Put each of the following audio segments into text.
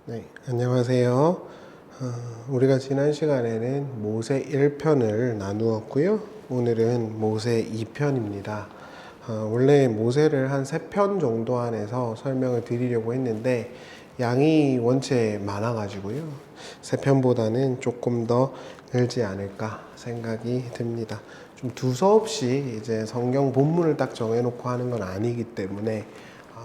네, 안녕하세요. 우리가 지난 시간에는 모세 1편을 나누었고요. 오늘은 모세 2편입니다. 원래 모세를 한 3편 정도 안에서 설명을 드리려고 했는데 양이 원체 많아가지고요. 3편보다는 조금 더 늘지 않을까 생각이 듭니다. 좀 두서없이 이제 성경 본문을 딱 정해놓고 하는 건 아니기 때문에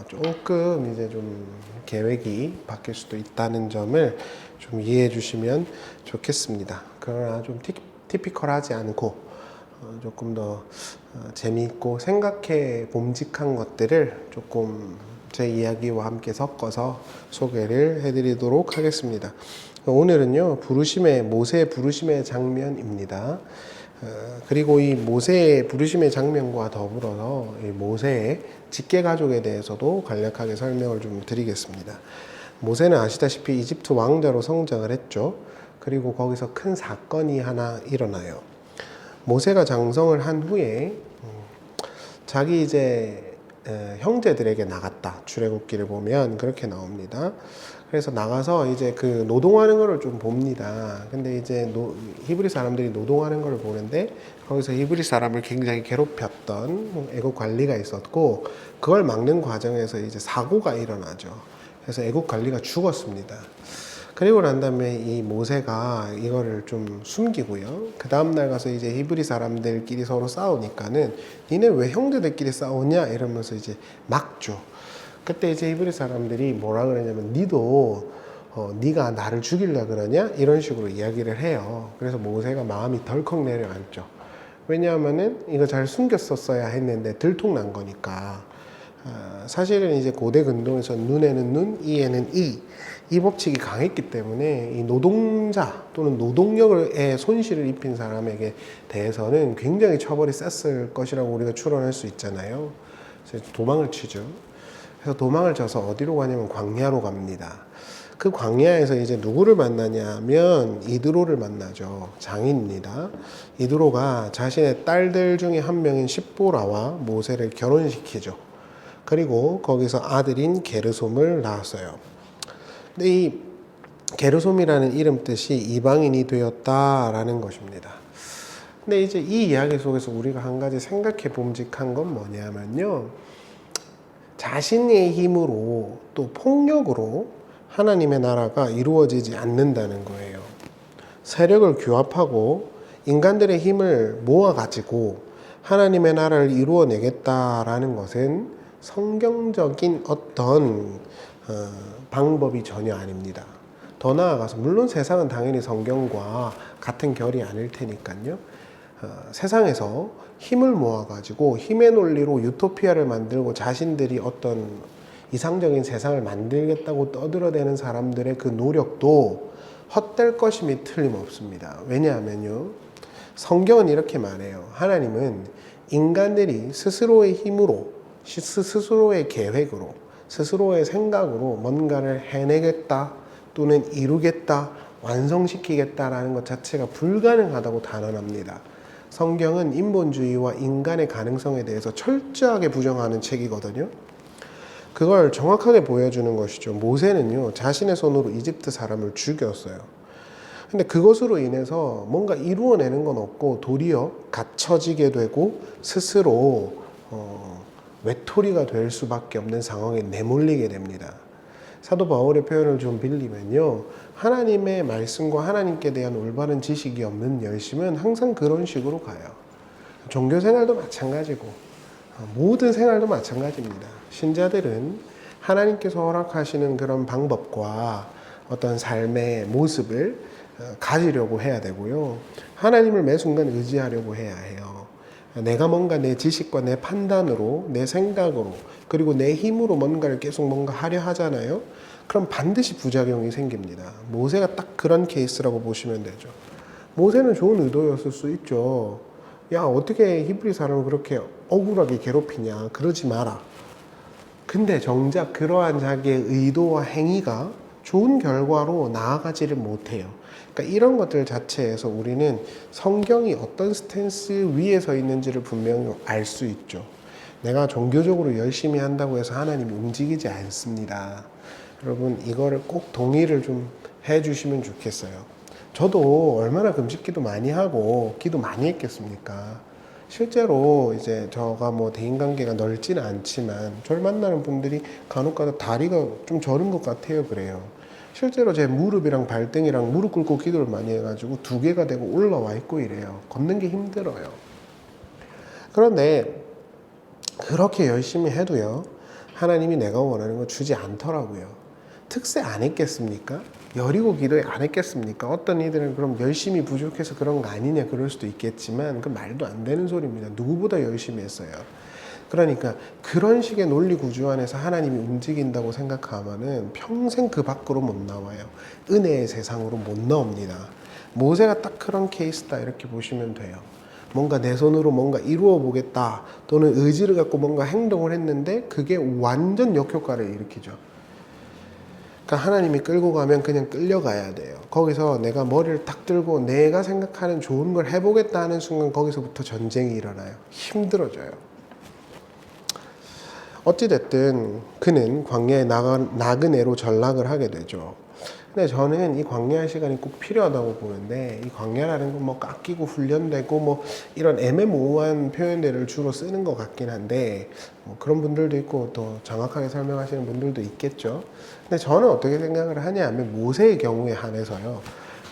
조금 이제 좀 계획이 바뀔 수도 있다는 점을 좀 이해해 주시면 좋겠습니다. 그러나 좀 티피컬하지 않고 조금 더 재미있고 생각해 봄직한 것들을 조금 제 이야기와 함께 섞어서 소개를 해드리도록 하겠습니다. 오늘은요, 모세 부르심의 장면입니다. 그리고 이 모세의 부르심의 장면과 더불어서 이 모세의 직계 가족에 대해서도 간략하게 설명을 좀 드리겠습니다. 모세는 아시다시피 이집트 왕자로 성장을 했죠. 그리고 거기서 큰 사건이 하나 일어나요. 모세가 장성을 한 후에 자기 이제 형제들에게 나갔다. 출애굽기를 보면 그렇게 나옵니다. 그래서 나가서 이제 그 노동하는 거를 좀 봅니다. 근데 이제 히브리 사람들이 노동하는 걸 보는데 거기서 히브리 사람을 굉장히 괴롭혔던 애국 관리가 있었고 그걸 막는 과정에서 이제 사고가 일어나죠. 그래서 애국 관리가 죽었습니다. 그리고 난 다음에 이 모세가 이거를 좀 숨기고요. 그 다음날 가서 이제 히브리 사람들끼리 서로 싸우니까는 니네 왜 형제들끼리 싸우냐 이러면서 이제 막죠. 그때 이제 히브리 사람들이 뭐라 그러냐면 네가 나를 죽이려 그러냐 이런 식으로 이야기를 해요. 그래서 모세가 마음이 덜컥 내려앉죠. 왜냐하면은 이거 잘 숨겼었어야 했는데 들통난 거니까. 사실은 이제 고대 근동에서 눈에는 눈, 이에는 이 법칙이 강했기 때문에 이 노동자 또는 노동력에 손실을 입힌 사람에게 대해서는 굉장히 처벌이 셌을 것이라고 우리가 추론할 수 있잖아요. 그래서 도망을 치죠. 그래서 도망을 쳐서 어디로 가냐면 광야로 갑니다. 그 광야에서 이제 누구를 만나냐면 이드로를 만나죠. 장인입니다. 이드로가 자신의 딸들 중에 한 명인 십보라와 모세를 결혼시키죠. 그리고 거기서 아들인 게르솜을 낳았어요. 근데 이 게르솜이라는 이름 뜻이 이방인이 되었다라는 것입니다. 근데 이제 이 이야기 속에서 우리가 한 가지 생각해 봄직한 건 뭐냐면요. 자신의 힘으로 또 폭력으로 하나님의 나라가 이루어지지 않는다는 거예요. 세력을 규합하고 인간들의 힘을 모아가지고 하나님의 나라를 이루어내겠다라는 것은 성경적인 어떤 방법이 전혀 아닙니다. 더 나아가서 물론 세상은 당연히 성경과 같은 결이 아닐 테니까요. 세상에서 힘을 모아가지고 힘의 논리로 유토피아를 만들고 자신들이 어떤 이상적인 세상을 만들겠다고 떠들어대는 사람들의 그 노력도 헛될 것임이 틀림없습니다. 왜냐하면요. 성경은 이렇게 말해요. 하나님은 인간들이 스스로의 힘으로, 스스로의 계획으로, 스스로의 생각으로 뭔가를 해내겠다 또는 이루겠다, 완성시키겠다라는 것 자체가 불가능하다고 단언합니다. 성경은 인본주의와 인간의 가능성에 대해서 철저하게 부정하는 책이거든요. 그걸 정확하게 보여주는 것이죠. 모세는요, 자신의 손으로 이집트 사람을 죽였어요. 근데 그것으로 인해서 뭔가 이루어내는 건 없고 도리어 갇혀지게 되고 스스로 외톨이가 될 수밖에 없는 상황에 내몰리게 됩니다. 사도 바울의 표현을 좀 빌리면요. 하나님의 말씀과 하나님께 대한 올바른 지식이 없는 열심은 항상 그런 식으로 가요. 종교 생활도 마찬가지고 모든 생활도 마찬가지입니다. 신자들은 하나님께서 허락하시는 그런 방법과 어떤 삶의 모습을 가지려고 해야 되고요. 하나님을 매 순간 의지하려고 해야 해요. 내가 뭔가 내 지식과 내 판단으로, 내 생각으로, 그리고 내 힘으로 뭔가를 계속 뭔가 하려 하잖아요. 그럼 반드시 부작용이 생깁니다. 모세가 딱 그런 케이스라고 보시면 되죠. 모세는 좋은 의도였을 수 있죠. 야, 어떻게 히브리 사람을 그렇게 억울하게 괴롭히냐. 그러지 마라. 근데 정작 그러한 자기의 의도와 행위가 좋은 결과로 나아가지를 못해요. 그러니까 이런 것들 자체에서 우리는 성경이 어떤 스탠스 위에 서 있는지를 분명히 알 수 있죠. 내가 종교적으로 열심히 한다고 해서 하나님이 움직이지 않습니다. 여러분 이거를 꼭 동의를 좀 해주시면 좋겠어요. 저도 얼마나 금식기도 많이 하고 기도 많이 했겠습니까? 실제로 이제 저가 뭐 대인관계가 넓지는 않지만 저를 만나는 분들이 간혹가다 다리가 좀 저른 것 같아요. 그래요. 실제로 제 무릎이랑 발등이랑 무릎 꿇고 기도를 많이 해가지고 2개가 되고 올라와 있고 이래요. 걷는 게 힘들어요. 그런데 그렇게 열심히 해도요, 하나님이 내가 원하는 거 주지 않더라고요. 특세 안 했겠습니까? 여리고 기도회 안 했겠습니까? 어떤 이들은 그럼 열심히 부족해서 그런 거 아니냐 그럴 수도 있겠지만 그 말도 안 되는 소리입니다. 누구보다 열심히 했어요. 그러니까 그런 식의 논리 구조 안에서 하나님이 움직인다고 생각하면은 평생 그 밖으로 못 나와요. 은혜의 세상으로 못 나옵니다. 모세가 딱 그런 케이스다 이렇게 보시면 돼요. 뭔가 내 손으로 뭔가 이루어 보겠다 또는 의지를 갖고 뭔가 행동을 했는데 그게 완전 역효과를 일으키죠. 그러니까 하나님이 끌고 가면 그냥 끌려가야 돼요. 거기서 내가 머리를 딱 들고 내가 생각하는 좋은 걸 해보겠다 하는 순간 거기서부터 전쟁이 일어나요. 힘들어져요. 어찌됐든 그는 광야의 나그네로 전락을 하게 되죠. 근데 저는 이 광야 시간이 꼭 필요하다고 보는데, 이 광야라는 건 뭐 깎이고 훈련되고 뭐 이런 애매모호한 표현들을 주로 쓰는 것 같긴 한데, 뭐 그런 분들도 있고 또 정확하게 설명하시는 분들도 있겠죠. 근데 저는 어떻게 생각을 하냐 하면 모세의 경우에 한해서요,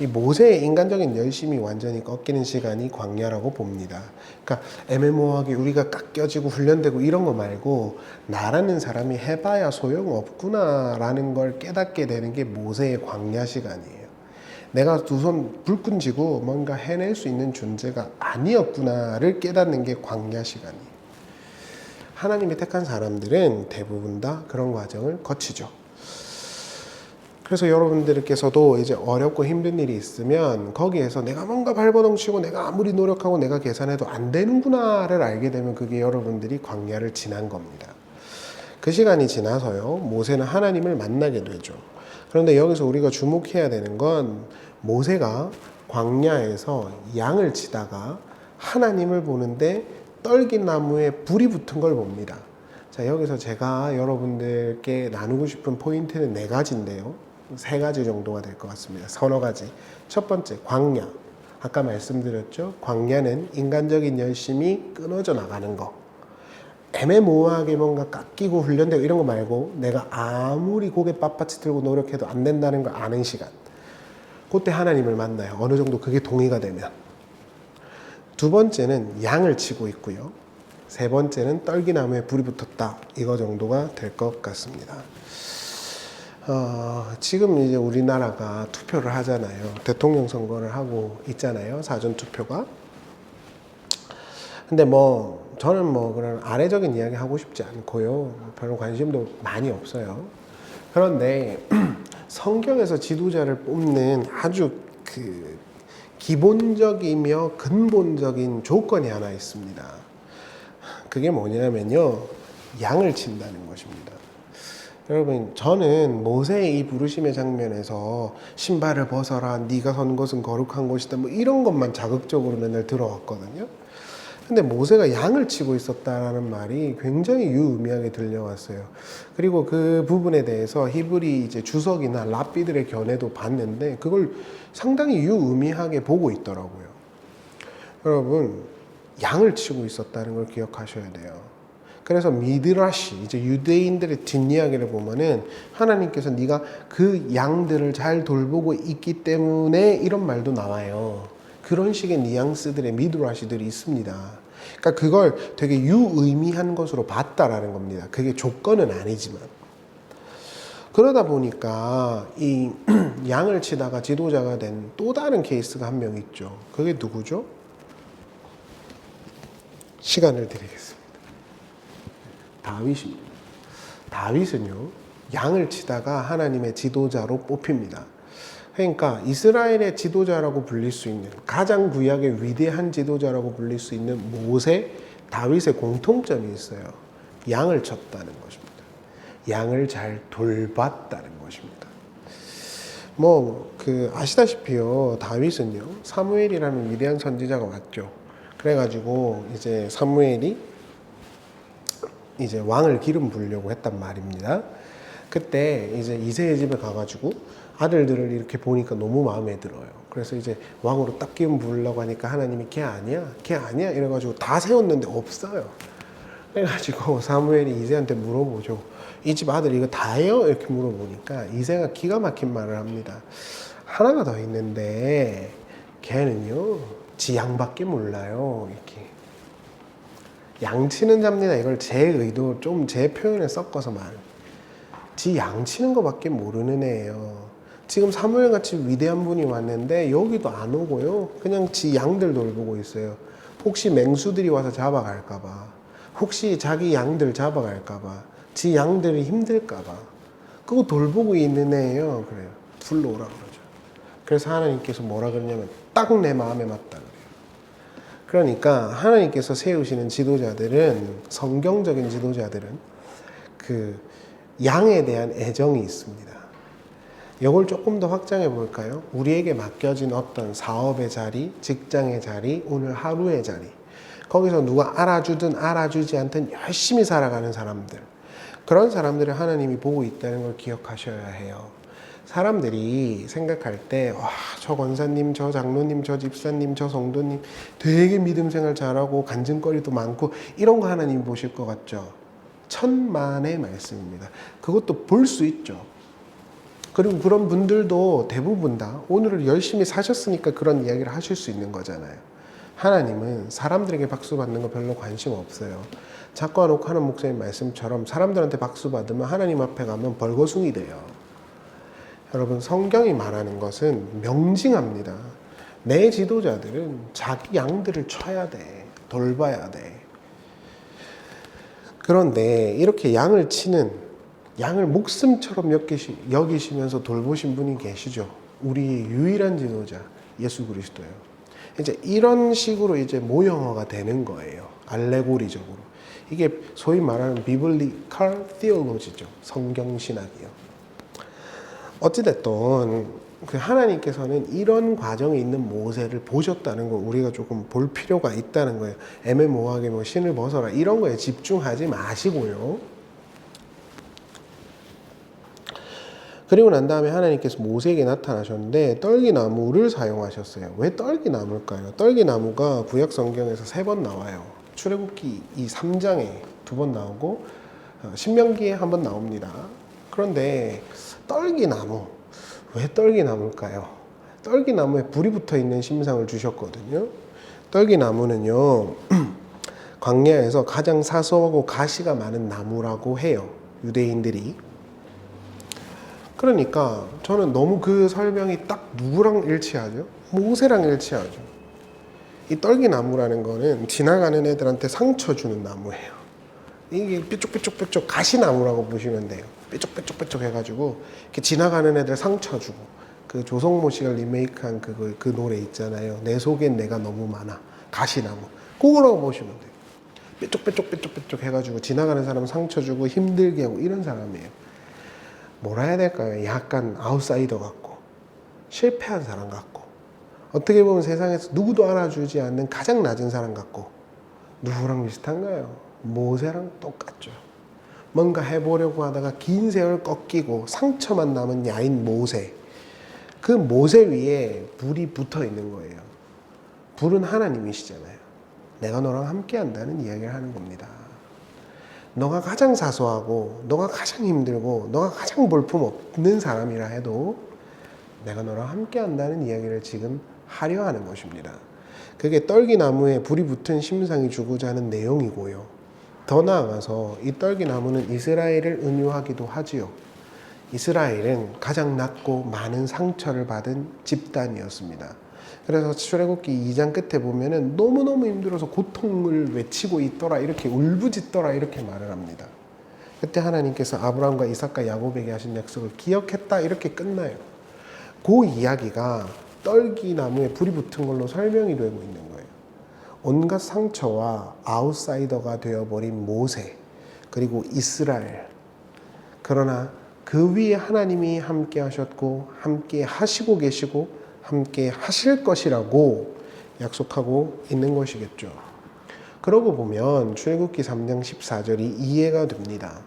이 모세의 인간적인 열심이 완전히 꺾이는 시간이 광야라고 봅니다. 그러니까 애매모호하게 우리가 깎여지고 훈련되고 이런 거 말고 나라는 사람이 해봐야 소용없구나라는 걸 깨닫게 되는 게 모세의 광야 시간이에요. 내가 2손 불끈 쥐고 뭔가 해낼 수 있는 존재가 아니었구나를 깨닫는 게 광야 시간이에요. 하나님이 택한 사람들은 대부분 다 그런 과정을 거치죠. 그래서 여러분들께서도 이제 어렵고 힘든 일이 있으면 거기에서 내가 뭔가 발버둥치고 내가 아무리 노력하고 내가 계산해도 안 되는구나를 알게 되면 그게 여러분들이 광야를 지난 겁니다. 그 시간이 지나서요, 모세는 하나님을 만나게 되죠. 그런데 여기서 우리가 주목해야 되는 건 모세가 광야에서 양을 치다가 하나님을 보는데 떨긴 나무에 불이 붙은 걸 봅니다. 자, 여기서 제가 여러분들께 나누고 싶은 포인트는 4가지인데요. 3가지 정도가 될 것 같습니다. 서너 가지. 첫 번째, 광야. 아까 말씀드렸죠. 광야는 인간적인 열심이 끊어져 나가는 거. 애매모호하게 뭔가 깎이고 훈련되고 이런 거 말고 내가 아무리 고개 빳빳이 들고 노력해도 안 된다는 걸 아는 시간. 그때 하나님을 만나요. 어느 정도 그게 동의가 되면. 2번째는 양을 치고 있고요. 3번째는 떨기나무에 불이 붙었다. 이거 정도가 될 것 같습니다. 지금 이제 우리나라가 투표를 하잖아요. 대통령 선거를 하고 있잖아요. 사전투표가. 근데 뭐 저는 뭐 그런 아래적인 이야기 하고 싶지 않고요. 별로 관심도 많이 없어요. 그런데 성경에서 지도자를 뽑는 아주 그 기본적이며 근본적인 조건이 하나 있습니다. 그게 뭐냐면요, 양을 친다는 것입니다. 여러분, 저는 모세의 이 부르심의 장면에서 신발을 벗어라, 네가 선 곳은 거룩한 곳이다, 뭐 이런 것만 자극적으로 맨날 들어왔거든요. 근데 모세가 양을 치고 있었다라는 말이 굉장히 유의미하게 들려왔어요. 그리고 그 부분에 대해서 히브리 이제 주석이나 랍비들의 견해도 봤는데 그걸 상당히 유의미하게 보고 있더라고요. 여러분, 양을 치고 있었다는 걸 기억하셔야 돼요. 그래서 미드라시, 이제 유대인들의 뒷이야기를 보면은 하나님께서 네가 그 양들을 잘 돌보고 있기 때문에 이런 말도 나와요. 그런 식의 뉘앙스들의 미드라시들이 있습니다. 그러니까 그걸 되게 유의미한 것으로 봤다라는 겁니다. 그게 조건은 아니지만. 그러다 보니까 이 양을 치다가 지도자가 된 또 다른 케이스가 한 명 있죠. 그게 누구죠? 시간을 드리겠습니다. 다윗입니다. 다윗은요, 양을 치다가 하나님의 지도자로 뽑힙니다. 그러니까 이스라엘의 지도자라고 불릴 수 있는, 가장 구약의 위대한 지도자라고 불릴 수 있는 모세, 다윗의 공통점이 있어요. 양을 쳤다는 것입니다. 양을 잘 돌봤다는 것입니다. 뭐 아시다시피요, 다윗은요 사무엘이라는 위대한 선지자가 왔죠. 그래가지고 이제 사무엘이 이제 왕을 기름 부으려고 했단 말입니다. 그때 이제 이새의 집에 가가지고 아들들을 이렇게 보니까 너무 마음에 들어요. 그래서 이제 왕으로 딱 기름 부으려고 하니까 하나님이 걔 아니야, 걔 아니야 이래가지고 다 세웠는데 없어요. 그래가지고 사무엘이 이새한테 물어보죠. 이 집 아들 이거 다예요? 이렇게 물어보니까 이새가 기가 막힌 말을 합니다. 하나가 더 있는데 걔는요 지 양밖에 몰라요. 이렇게 양치는 잡니다. 이걸 제 의도 좀 제 표현에 섞어서 말. 지 양치는 거밖에 모르는 애예요. 지금 사무엘 같이 위대한 분이 왔는데 여기도 안 오고요. 그냥 지 양들 돌보고 있어요. 혹시 맹수들이 와서 잡아갈까봐, 혹시 자기 양들 잡아갈까봐, 지 양들이 힘들까봐 그거 돌보고 있는 애예요. 그래요. 불러오라 그러죠. 그래서 하나님께서 뭐라 그러냐면 딱 내 마음에 맞다 그래요. 그러니까 하나님께서 세우시는 지도자들은, 성경적인 지도자들은 그 양에 대한 애정이 있습니다. 이걸 조금 더 확장해 볼까요? 우리에게 맡겨진 어떤 사업의 자리, 직장의 자리, 오늘 하루의 자리, 거기서 누가 알아주든 알아주지 않든 열심히 살아가는 사람들, 그런 사람들을 하나님이 보고 있다는 걸 기억하셔야 해요. 사람들이 생각할 때, 와, 저 권사님, 저 장로님, 저 집사님, 저 성도님 되게 믿음 생활 잘하고 간증거리도 많고 이런 거 하나님 보실 것 같죠? 천만의 말씀입니다. 그것도 볼 수 있죠. 그리고 그런 분들도 대부분 다 오늘을 열심히 사셨으니까 그런 이야기를 하실 수 있는 거잖아요. 하나님은 사람들에게 박수 받는 거 별로 관심 없어요. 작가와 녹화하는 목사님 말씀처럼 사람들한테 박수 받으면 하나님 앞에 가면 벌거숭이 돼요. 여러분, 성경이 말하는 것은 명징합니다. 내 지도자들은 자기 양들을 쳐야 돼. 돌봐야 돼. 그런데 이렇게 양을 치는, 양을 목숨처럼 여기시면서 돌보신 분이 계시죠. 우리의 유일한 지도자 예수 그리스도예요. 이제 이런 식으로 이제 모형화가 되는 거예요. 알레고리적으로. 이게 소위 말하는 비블리컬 티올로지죠. 성경 신학이요. 어찌됐든 그 하나님께서는 이런 과정에 있는 모세를 보셨다는 거 우리가 조금 볼 필요가 있다는 거예요. 애매모호하게 뭐 신을 벗어라 이런 거에 집중하지 마시고요. 그리고 난 다음에 하나님께서 모세에게 나타나셨는데 떨기나무를 사용하셨어요. 왜 떨기나무일까요? 떨기나무가 구약 성경에서 3번 나와요. 출애굽기 이 3장에 2번 나오고 신명기에 1번 나옵니다. 그런데 떨기나무, 왜 떨기나무일까요? 떨기나무에 불이 붙어 있는 심상을 주셨거든요. 떨기나무는요 광야에서 가장 사소하고 가시가 많은 나무라고 해요, 유대인들이. 그러니까 저는 너무 그 설명이 딱 누구랑 일치하죠? 모세랑 일치하죠. 이 떨기나무라는 거는 지나가는 애들한테 상처 주는 나무예요. 이게 뾰족뾰족뾰족 가시나무라고 보시면 돼요. 뾰족뾰족뾰족 해가지고 이렇게 지나가는 애들 상처 주고, 그 조성모 씨가 리메이크한 그 노래 있잖아요. 내 속엔 내가 너무 많아. 가시나무. 그거라고 보시면 돼요. 뾰족뾰족뾰족뾰족 해가지고 지나가는 사람 상처 주고 힘들게 하고 이런 사람이에요. 뭐라 해야 될까요? 약간 아웃사이더 같고 실패한 사람 같고, 어떻게 보면 세상에서 누구도 알아주지 않는 가장 낮은 사람 같고. 누구랑 비슷한가요? 모세랑 똑같죠. 뭔가 해보려고 하다가 긴 세월 꺾이고 상처만 남은 야인 모세. 그 모세 위에 불이 붙어 있는 거예요. 불은 하나님이시잖아요. 내가 너랑 함께 한다는 이야기를 하는 겁니다. 너가 가장 사소하고 너가 가장 힘들고 너가 가장 볼품 없는 사람이라 해도 내가 너랑 함께 한다는 이야기를 지금 하려 하는 것입니다. 그게 떨기나무에 불이 붙은 심상이 주고자 하는 내용이고요. 더 나아가서 이 떨기나무는 이스라엘을 은유하기도 하지요. 이스라엘은 가장 낮고 많은 상처를 받은 집단이었습니다. 그래서 출애굽기 2장 끝에 보면은 너무너무 힘들어서 고통을 외치고 있더라, 이렇게 울부짖더라 이렇게 말을 합니다. 그때 하나님께서 아브라함과 이삭과 야곱에게 하신 약속을 기억했다 이렇게 끝나요. 그 이야기가 떨기나무에 불이 붙은 걸로 설명이 되고 있는 거예요. 온갖 상처와 아웃사이더가 되어버린 모세, 그리고 이스라엘. 그러나 그 위에 하나님이 함께 하셨고 함께 하시고 계시고 함께 하실 것이라고 약속하고 있는 것이겠죠. 그러고 보면 출애굽기 3장 14절이 이해가 됩니다.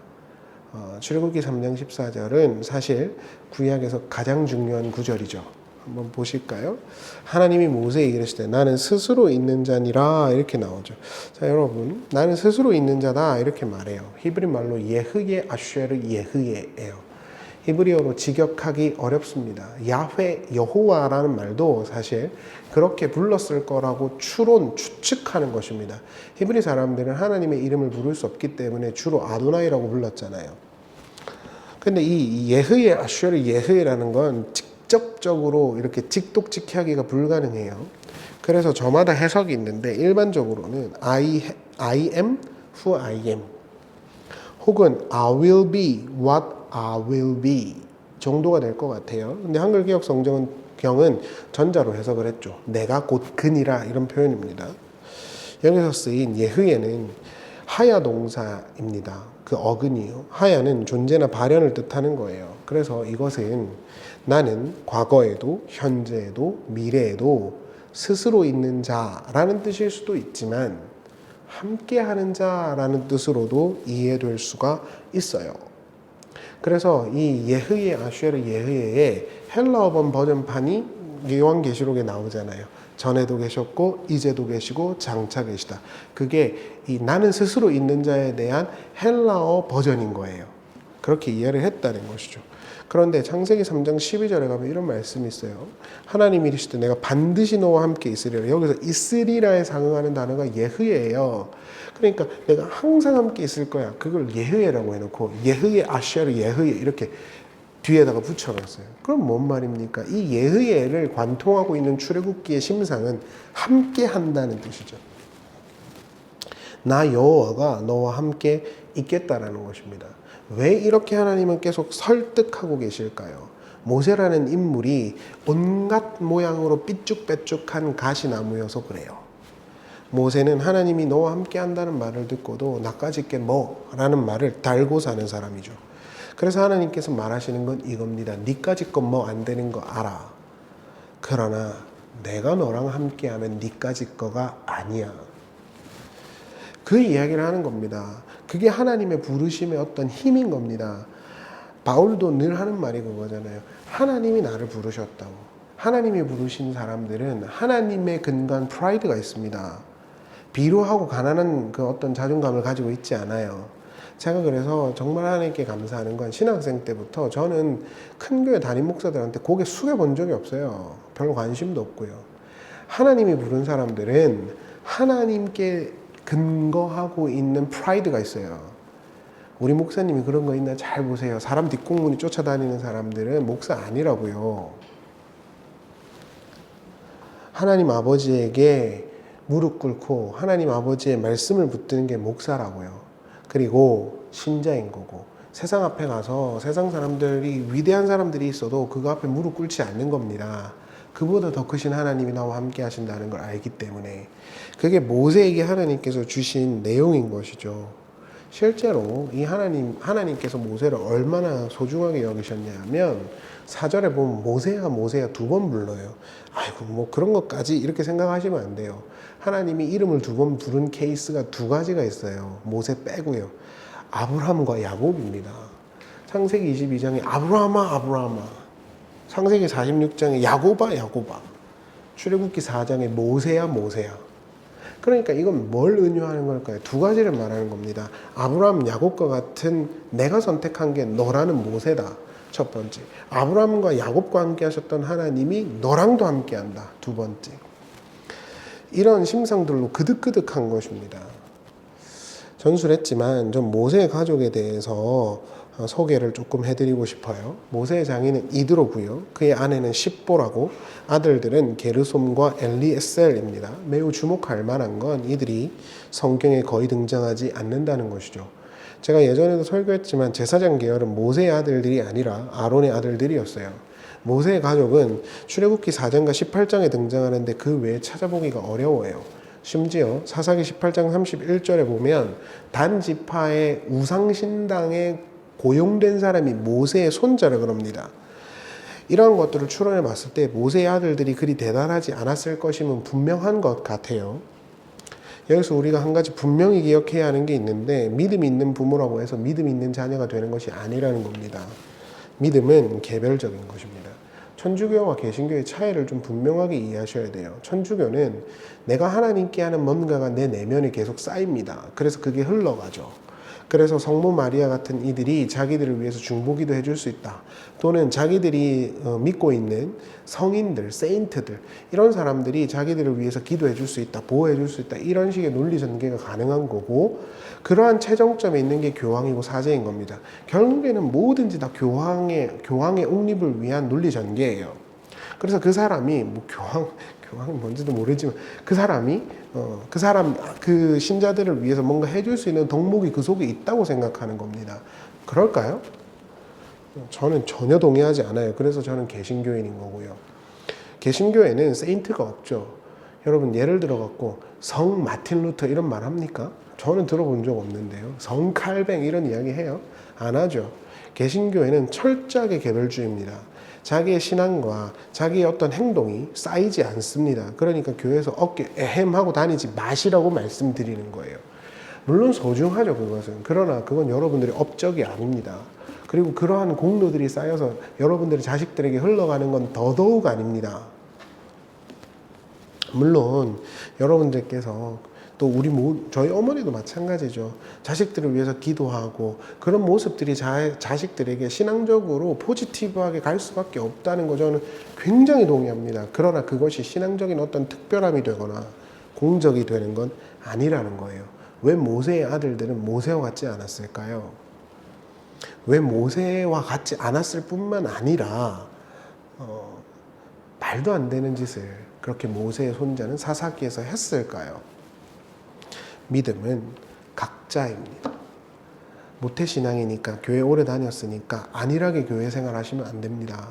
출애굽기 3장 14절은 사실 구약에서 가장 중요한 구절이죠. 한번 보실까요? 하나님이 모세에게 이르실 때 나는 스스로 있는 자니라 이렇게 나오죠. 자, 여러분, 나는 스스로 있는 자다 이렇게 말해요. 히브리 말로 예흐예 아쉐르 예흐예예요. 히브리어로 직역하기 어렵습니다. 야훼 여호와라는 말도 사실 그렇게 불렀을 거라고 추측하는 것입니다. 히브리 사람들은 하나님의 이름을 부를 수 없기 때문에 주로 아도나이라고 불렀잖아요. 근데 이 예흐예 아쉐르 예흐예라는 건 직접적으로 이렇게 직독직하기가 불가능해요. 그래서 저마다 해석이 있는데 일반적으로는 I am who I am 혹은 I will be what I will be 정도가 될 것 같아요. 근데 한글 기억 성경은 전자로 해석을 했죠. 내가 곧 그니라 이런 표현입니다. 여기서 쓰인 예흐예는 하야 동사입니다. 그 어근이요. 하야는 존재나 발현을 뜻하는 거예요. 그래서 이것은 나는 과거에도 현재에도 미래에도 스스로 있는 자라는 뜻일 수도 있지만 함께하는 자라는 뜻으로도 이해될 수가 있어요. 그래서 이 예흐예 아쉐르 예흐예의 헬라어번 버전판이 요한계시록에 나오잖아요. 전에도 계셨고 이제도 계시고 장차 계시다. 그게 이 나는 스스로 있는 자에 대한 헬라어 버전인 거예요. 그렇게 이해를 했다는 것이죠. 그런데 창세기 3장 12절에 가면 이런 말씀이 있어요. 하나님이 이르시되 내가 반드시 너와 함께 있으리라. 여기서 있으리라에 상응하는 단어가 예흐예예요. 그러니까 내가 항상 함께 있을 거야. 그걸 예흐예라고 해놓고 예흐예 아쉐르 예흐예 이렇게 뒤에다가 붙여놨어요. 그럼 뭔 말입니까? 이 예흐예를 관통하고 있는 출애굽기의 심상은 함께 한다는 뜻이죠. 나 여호와가 너와 함께 있겠다라는 것입니다. 왜 이렇게 하나님은 계속 설득하고 계실까요? 모세라는 인물이 온갖 모양으로 삐쭉빼쭉한 가시나무여서 그래요. 모세는 하나님이 너와 함께 한다는 말을 듣고도 나까짓게 뭐라는 말을 달고 사는 사람이죠. 그래서 하나님께서 말하시는 건 이겁니다. 니까짓 건 뭐 안 되는 거 알아. 그러나 내가 너랑 함께하면 니까짓 거가 아니야. 그 이야기를 하는 겁니다. 그게 하나님의 부르심의 어떤 힘인 겁니다. 바울도 늘 하는 말이 그거잖아요. 하나님이 나를 부르셨다고. 하나님이 부르신 사람들은 하나님의 근간 프라이드가 있습니다. 비루하고 가난한 그 어떤 자존감을 가지고 있지 않아요. 제가 그래서 정말 하나님께 감사하는 건 신학생 때부터 저는 큰 교회 담임 목사들한테 고개 숙여본 적이 없어요. 별로 관심도 없고요. 하나님이 부른 사람들은 하나님께 근거하고 있는 프라이드가 있어요. 우리 목사님이 그런 거 있나 잘 보세요. 사람 뒷공문이 쫓아다니는 사람들은 목사 아니라고요. 하나님 아버지에게 무릎 꿇고 하나님 아버지의 말씀을 붙드는 게 목사라고요. 그리고 신자인 거고 세상 앞에 가서 세상 사람들이 위대한 사람들이 있어도 그거 앞에 무릎 꿇지 않는 겁니다. 그보다 더 크신 하나님이 나와 함께 하신다는 걸 알기 때문에 그게 모세에게 하나님께서 주신 내용인 것이죠. 실제로 이 하나님께서 모세를 얼마나 소중하게 여기셨냐면 4절에 보면 모세야 모세야 2번 불러요. 아이고 뭐 그런 것까지 이렇게 생각하시면 안 돼요. 하나님이 이름을 2번 부른 케이스가 2가지가 있어요. 모세 빼고요. 아브라함과 야곱입니다. 창세기 22장에 아브라함아 창세기 46장에 야곱아 출애굽기 4장에 모세야 그러니까 이건 뭘 의미하는 걸까요? 2가지를 말하는 겁니다. 아브라함, 야곱과 같은 내가 선택한 게 너라는 모세다. 첫 번째. 아브라함과 야곱과 함께 하셨던 하나님이 너랑도 함께 한다. 2번째. 이런 심상들로 그득그득한 것입니다. 전술했지만 좀 모세의 가족에 대해서 소개를 조금 해드리고 싶어요. 모세의 장인은 이드로고요. 그의 아내는 십보라고 아들들은 게르솜과 엘리에셀입니다. 매우 주목할 만한 건 이들이 성경에 거의 등장하지 않는다는 것이죠. 제가 예전에도 설교했지만 제사장 계열은 모세의 아들들이 아니라 아론의 아들들이었어요. 모세의 가족은 출애굽기 4장과 18장에 등장하는데 그 외에 찾아보기가 어려워요. 심지어 사사기 18장 31절에 보면 단 지파의 우상신당에 고용된 사람이 모세의 손자라 그럽니다. 이러한 것들을 추론해 봤을 때 모세의 아들들이 그리 대단하지 않았을 것임은 분명한 것 같아요. 여기서 우리가 한 가지 분명히 기억해야 하는 게 있는데, 믿음 있는 부모라고 해서 믿음 있는 자녀가 되는 것이 아니라는 겁니다. 믿음은 개별적인 것입니다. 천주교와 개신교의 차이를 좀 분명하게 이해하셔야 돼요. 천주교는 내가 하나님께 하는 뭔가가 내 내면에 계속 쌓입니다. 그래서 그게 흘러가죠. 그래서 성모 마리아 같은 이들이 자기들을 위해서 중보기도 해줄 수 있다. 또는 자기들이 믿고 있는 성인들, 세인트들, 이런 사람들이 자기들을 위해서 기도해 줄 수 있다, 보호해 줄 수 있다, 이런 식의 논리 전개가 가능한 거고, 그러한 최종점에 있는 게 교황이고 사제인 겁니다. 결국에는 뭐든지 다 교황의 옹립을 위한 논리 전개예요. 그래서 그 사람이 뭐 교황이 뭔지도 모르지만 그 사람이 그 신자들을 위해서 뭔가 해줄 수 있는 덕목이 그 속에 있다고 생각하는 겁니다. 그럴까요? 저는 전혀 동의하지 않아요. 그래서 저는 개신교인인 거고요. 개신교에는 세인트가 없죠. 여러분 예를 들어 갖고 성 마틴 루터 이런 말 합니까? 저는 들어본 적 없는데요. 성 칼뱅 이런 이야기 해요? 안 하죠. 개신교에는 철저하게 개별주의입니다. 자기의 신앙과 자기의 어떤 행동이 쌓이지 않습니다. 그러니까 교회에서 어깨 에헴하고 다니지 마시라고 말씀드리는 거예요. 물론 소중하죠, 그것은. 그러나 그건 여러분들의 업적이 아닙니다. 그리고 그러한 공로들이 쌓여서 여러분들의 자식들에게 흘러가는 건 더더욱 아닙니다. 물론 여러분들께서 또 저희 어머니도 마찬가지죠. 자식들을 위해서 기도하고 그런 모습들이 자식들에게 신앙적으로 포지티브하게 갈 수밖에 없다는 거 저는 굉장히 동의합니다. 그러나 그것이 신앙적인 어떤 특별함이 되거나 공적이 되는 건 아니라는 거예요. 왜 모세의 아들들은 모세와 같지 않았을까요? 왜 모세와 같지 않았을 뿐만 아니라 말도 안 되는 짓을 그렇게 모세의 손자는 사사기에서 했을까요? 믿음은 각자입니다. 모태신앙이니까 교회 오래 다녔으니까 안일하게 교회 생활 하시면 안 됩니다.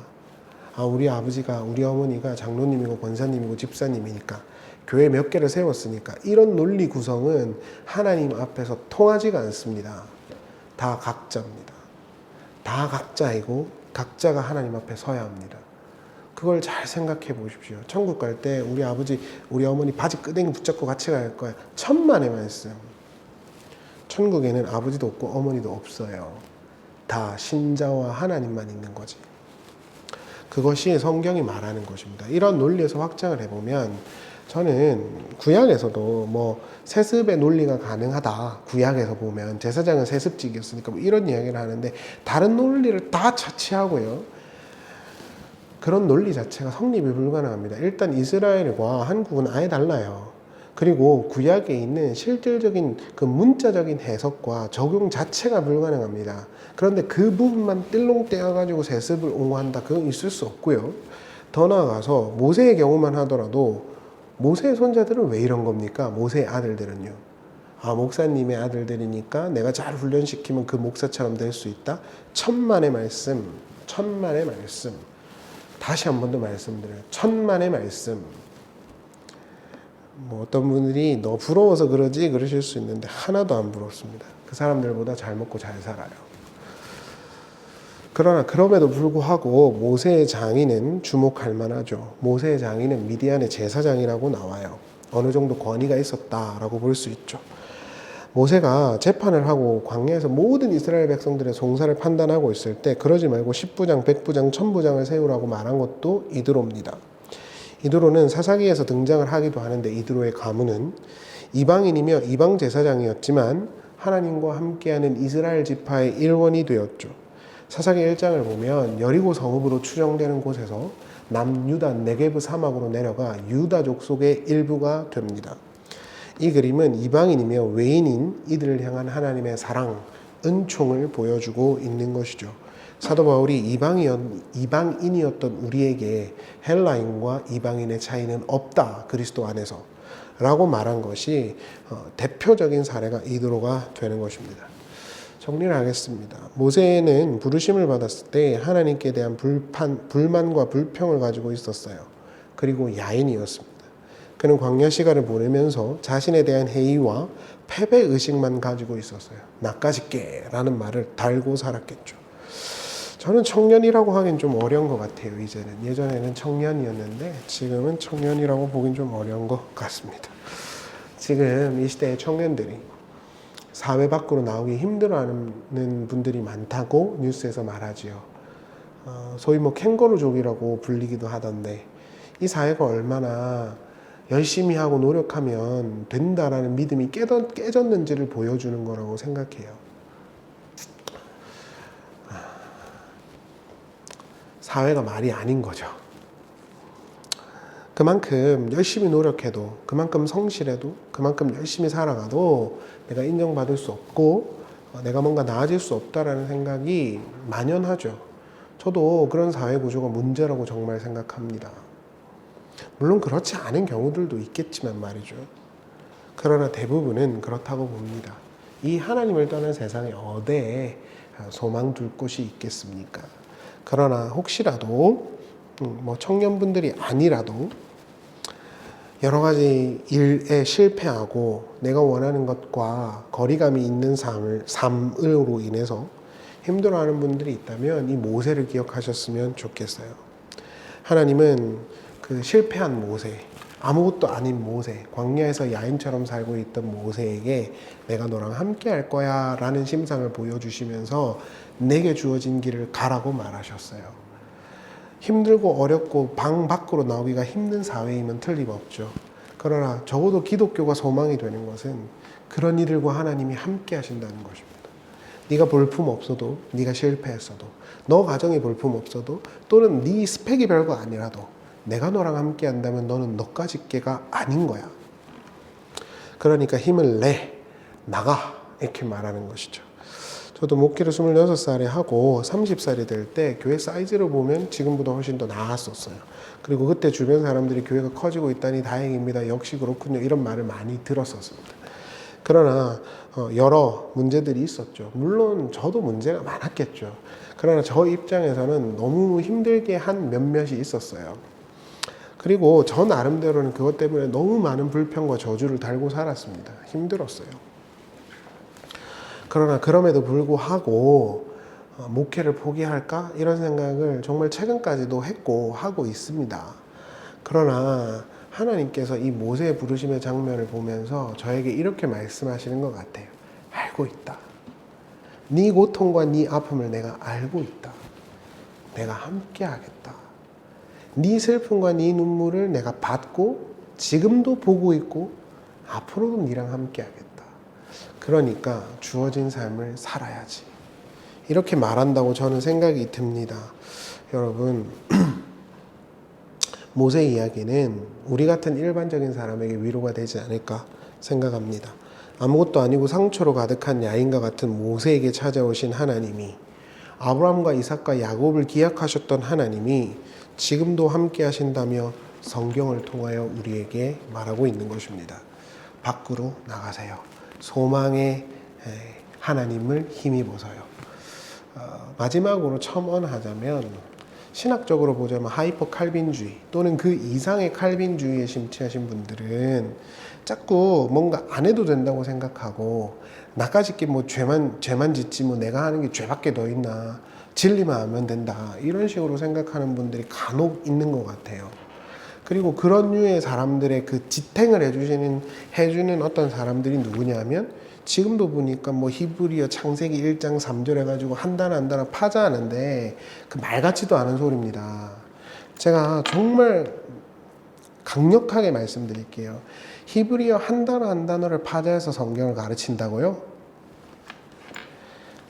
우리 아버지가 우리 어머니가 장로님이고 권사님이고 집사님이니까 교회 몇 개를 세웠으니까 이런 논리 구성은 하나님 앞에서 통하지가 않습니다. 다 각자입니다. 다 각자이고 각자가 하나님 앞에 서야 합니다. 그걸 잘 생각해 보십시오. 천국 갈 때 우리 아버지, 우리 어머니 바지 끄댕이 붙잡고 같이 갈 거야. 천만의 말씀. 천국에는 아버지도 없고 어머니도 없어요. 다 신자와 하나님만 있는 거지. 그것이 성경이 말하는 것입니다. 이런 논리에서 확장을 해보면 저는 구약에서도 뭐 세습의 논리가 가능하다. 구약에서 보면 제사장은 세습직이었으니까 뭐 이런 이야기를 하는데 다른 논리를 다 차치하고요. 그런 논리 자체가 성립이 불가능합니다. 일단 이스라엘과 한국은 아예 달라요. 그리고 구약에 있는 실질적인 그 문자적인 해석과 적용 자체가 불가능합니다. 그런데 그 부분만 띨렁 떼어가지고 세습을 옹호한다. 그건 있을 수 없고요. 더 나아가서 모세의 경우만 하더라도 모세의 손자들은 왜 이런 겁니까? 모세의 아들들은요. 목사님의 아들들이니까 내가 잘 훈련시키면 그 목사처럼 될 수 있다. 천만의 말씀. 다시 한 번 더 말씀드려요. 천만의 말씀. 뭐 어떤 분들이 너 부러워서 그러지 그러실 수 있는데 하나도 안 부럽습니다. 그 사람들보다 잘 먹고 잘 살아요. 그러나 그럼에도 불구하고 모세의 장인은 주목할 만하죠. 모세의 장인은 미디안의 제사장이라고 나와요. 어느 정도 권위가 있었다라고 볼 수 있죠. 모세가 재판을 하고 광야에서 모든 이스라엘 백성들의 송사를 판단하고 있을 때 그러지 말고 10부장, 100부장, 1000부장을 세우라고 말한 것도 이드로입니다. 이드로는 사사기에서 등장을 하기도 하는데 이드로의 가문은 이방인이며 이방 제사장이었지만 하나님과 함께하는 이스라엘 지파의 일원이 되었죠. 사사기 1장을 보면 여리고 성읍으로 추정되는 곳에서 남유다 네게브 사막으로 내려가 유다 족속의 일부가 됩니다. 이 그림은 이방인이며 외인인 이들을 향한 하나님의 사랑, 은총을 보여주고 있는 것이죠. 사도 바울이 이방인이었던 우리에게 헬라인과 이방인의 차이는 없다. 그리스도 안에서 라고 말한 것이 대표적인 사례가 이드로가 되는 것입니다. 정리를 하겠습니다. 모세는 부르심을 받았을 때 하나님께 대한 불만과 불평을 가지고 있었어요. 그리고 야인이었습니다. 그는 광야 시간을 보내면서 자신에 대한 회의와 패배의식만 가지고 있었어요. 나까지 깨라는 말을 달고 살았겠죠. 저는 청년이라고 하긴 좀 어려운 것 같아요. 이제는. 예전에는 청년이었는데 지금은 청년이라고 보긴 좀 어려운 것 같습니다. 지금 이 시대의 청년들이 사회 밖으로 나오기 힘들어하는 분들이 많다고 뉴스에서 말하지요. 소위 뭐 캥거루족이라고 불리기도 하던데, 이 사회가 얼마나 열심히 하고 노력하면 된다라는 믿음이 깨졌는지를 보여주는 거라고 생각해요. 사회가 말이 아닌 거죠. 그만큼 열심히 노력해도, 그만큼 성실해도, 그만큼 열심히 살아가도 내가 인정받을 수 없고 내가 뭔가 나아질 수 없다라는 생각이 만연하죠. 저도 그런 사회 구조가 문제라고 정말 생각합니다. 물론 그렇지 않은 경우들도 있겠지만 말이죠. 그러나 대부분은 그렇다고 봅니다. 이 하나님을 떠난 세상에 어디에 소망 둘 곳이 있겠습니까? 그러나 혹시라도 뭐 청년분들이 아니라도 여러 가지 일에 실패하고 내가 원하는 것과 거리감이 있는 삶으로 인해서 힘들어하는 분들이 있다면 이 모세를 기억하셨으면 좋겠어요. 하나님은 그 실패한 모세, 아무것도 아닌 모세, 광야에서 야인처럼 살고 있던 모세에게 내가 너랑 함께 할 거야 라는 심상을 보여주시면서 내게 주어진 길을 가라고 말하셨어요. 힘들고 어렵고 방 밖으로 나오기가 힘든 사회이면 틀림없죠. 그러나 적어도 기독교가 소망이 되는 것은 그런 이들과 하나님이 함께 하신다는 것입니다. 네가 볼품 없어도, 네가 실패했어도, 너 가정에 볼품 없어도, 또는 네 스펙이 별거 아니라도 내가 너랑 함께 한다면 너는 너까지 게가 아닌 거야. 그러니까 힘을 내, 나가, 이렇게 말하는 것이죠. 저도 목회를 26살에 하고 30살이 될 때 교회 사이즈로 보면 지금보다 훨씬 더 나았었어요. 그리고 그때 주변 사람들이 교회가 커지고 있다니 다행입니다. 역시 그렇군요. 이런 말을 많이 들었었습니다. 그러나 여러 문제들이 있었죠. 물론 저도 문제가 많았겠죠. 그러나 저 입장에서는 너무 힘들게 한 몇몇이 있었어요. 그리고 저 나름대로는 그것 때문에 너무 많은 불평과 저주를 달고 살았습니다. 힘들었어요. 그러나 그럼에도 불구하고 목회를 포기할까? 이런 생각을 정말 최근까지도 했고 하고 있습니다. 그러나 하나님께서 이 모세의 부르심의 장면을 보면서 저에게 이렇게 말씀하시는 것 같아요. 알고 있다. 네 고통과 네 아픔을 내가 알고 있다. 내가 함께 하겠다. 네 슬픔과 네 눈물을 내가 받고 지금도 보고 있고 앞으로도 네랑 함께 하겠다. 그러니까 주어진 삶을 살아야지. 이렇게 말한다고 저는 생각이 듭니다. 여러분, 모세 이야기는 우리 같은 일반적인 사람에게 위로가 되지 않을까 생각합니다. 아무것도 아니고 상처로 가득한 야인과 같은 모세에게 찾아오신 하나님이, 아브라함과 이삭과 야곱을 기약하셨던 하나님이 지금도 함께 하신다며 성경을 통하여 우리에게 말하고 있는 것입니다. 밖으로 나가세요. 소망의 하나님을 힘입어서요. 마지막으로 첨언하자면, 신학적으로 보자면 하이퍼 칼빈주의 또는 그 이상의 칼빈주의에 심취하신 분들은 자꾸 뭔가 안 해도 된다고 생각하고, 나까짓 게 뭐 죄만 짓지 뭐 내가 하는 게 죄밖에 더 있나, 진리만 하면 된다, 이런 식으로 생각하는 분들이 간혹 있는 것 같아요. 그리고 그런 류의 사람들의 그 지탱을 해주는 어떤 사람들이 누구냐면, 지금도 보니까 뭐 히브리어 창세기 1장 3절 해가지고 한 단어 한 단어 파자하는데 그 말 같지도 않은 소리입니다. 제가 정말 강력하게 말씀드릴게요. 히브리어 한 단어 한 단어를 파자해서 성경을 가르친다고요?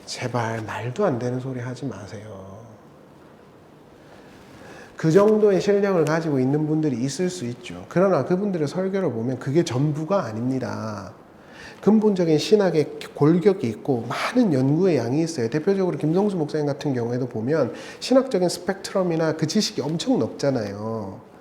제발 말도 안 되는 소리 하지 마세요. 그 정도의 실력을 가지고 있는 분들이 있을 수 있죠. 그러나 그분들의 설교를 보면 그게 전부가 아닙니다. 근본적인 신학의 골격이 있고 많은 연구의 양이 있어요. 대표적으로 김성수 목사님 같은 경우에도 보면 신학적인 스펙트럼이나 그 지식이 엄청 넓잖아요.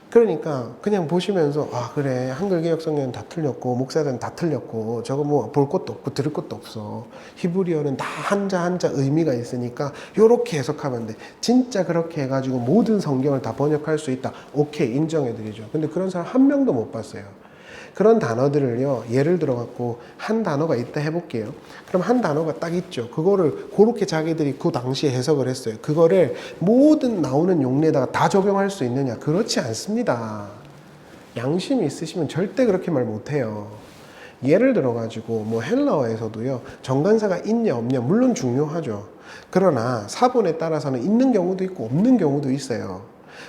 그러니까 그냥 보시면서 그래, 한글개혁성경은 다 틀렸고 목사들은 다 틀렸고 저거 뭐 볼 것도 없고 들을 것도 없어. 히브리어는 다 한자 한자 의미가 있으니까 요렇게 해석하면 돼. 진짜 그렇게 해가지고 모든 성경을 다 번역할 수 있다. 오케이, 인정해드리죠. 근데 그런 사람 한 명도 못 봤어요. 그런 단어들을요, 예를 들어 갖고 한 단어가 있다 해볼게요. 그럼 한 단어가 딱 있죠. 그거를 그렇게 자기들이 그 당시에 해석을 했어요. 그거를 모든 나오는 용례에다가 다 적용할 수 있느냐? 그렇지 않습니다. 양심이 있으시면 절대 그렇게 말 못해요. 예를 들어가지고 뭐 헬라어에서도요, 정관사가 있냐 없냐 물론 중요하죠. 그러나 사본에 따라서는 있는 경우도 있고 없는 경우도 있어요.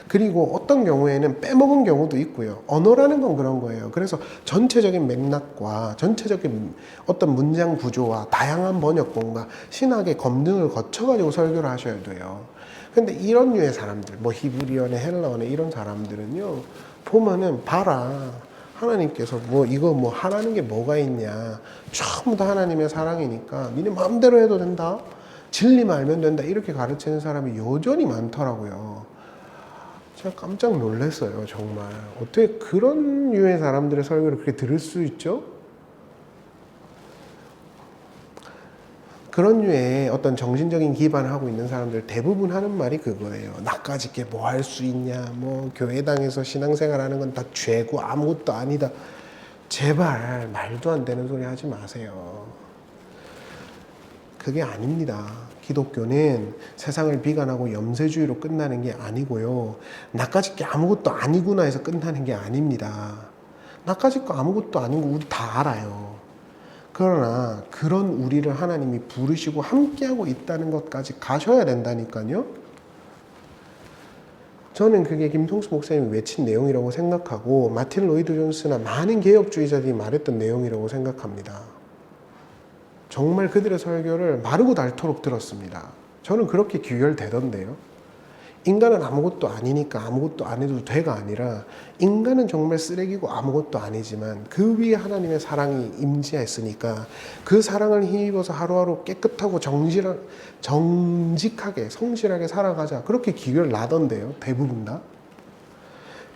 그리고 어떤 경우에는 빼먹은 경우도 있고요. 언어라는 건 그런 거예요. 그래서 전체적인 맥락과 전체적인 어떤 문장 구조와 다양한 번역본과 신학의 검증을 거쳐가지고 설교를 하셔야 돼요. 근데 이런 류의 사람들, 뭐 히브리어네 헬라어네 이런 사람들은요, 보면은 봐라, 하나님께서 뭐 이거 뭐 하라는 게 뭐가 있냐, 전부 다 하나님의 사랑이니까 니네 마음대로 해도 된다, 진리만 알면 된다, 이렇게 가르치는 사람이 여전히 많더라고요. 제가 깜짝 놀랐어요. 정말 어떻게 그런 류의 사람들의 설교를 그렇게 들을 수 있죠? 그런 류의 어떤 정신적인 기반을 하고 있는 사람들 대부분 하는 말이 그거예요. 나까짓 게 뭐 할 수 있냐, 뭐 교회당에서 신앙생활 하는 건 다 죄고 아무것도 아니다. 제발 말도 안 되는 소리 하지 마세요. 그게 아닙니다. 기독교는 세상을 비관하고 염세주의로 끝나는 게 아니고요, 나까짓 게 아무것도 아니구나 해서 끝나는 게 아닙니다. 나까짓 거 아무것도 아닌 거 우리 다 알아요. 그러나 그런 우리를 하나님이 부르시고 함께하고 있다는 것까지 가셔야 된다니까요. 저는 그게 김통수 목사님이 외친 내용이라고 생각하고 마틴 로이드 존스나 많은 개혁주의자들이 말했던 내용이라고 생각합니다. 정말 그들의 설교를 마르고 닳도록 들었습니다. 저는 그렇게 귀결되던데요. 인간은 아무것도 아니니까 아무것도 안 해도 돼가 아니라, 인간은 정말 쓰레기고 아무것도 아니지만 그 위에 하나님의 사랑이 임재했으니까 그 사랑을 힘입어서 하루하루 깨끗하고 정직하게 성실하게 살아가자, 그렇게 기결 나던데요. 대부분 다.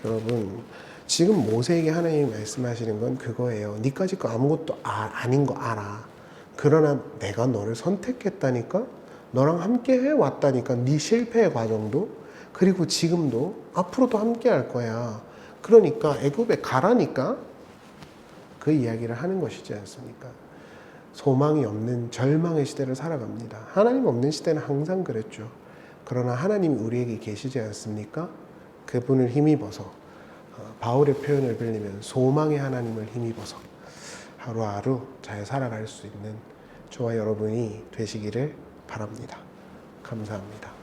여러분, 지금 모세에게 하나님이 말씀하시는 건 그거예요. 니까짓 거 아무것도 아닌 거 알아. 그러나 내가 너를 선택했다니까, 너랑 함께 해왔다니까, 네 실패의 과정도, 그리고 지금도 앞으로도 함께 할 거야. 그러니까 애굽에 가라니까, 그 이야기를 하는 것이지 않습니까? 소망이 없는 절망의 시대를 살아갑니다. 하나님 없는 시대는 항상 그랬죠. 그러나 하나님이 우리에게 계시지 않습니까? 그분을 힘입어서, 바울의 표현을 빌리면 소망의 하나님을 힘입어서 하루하루 잘 살아갈 수 있는 저와 여러분이 되시기를 바랍니다. 감사합니다.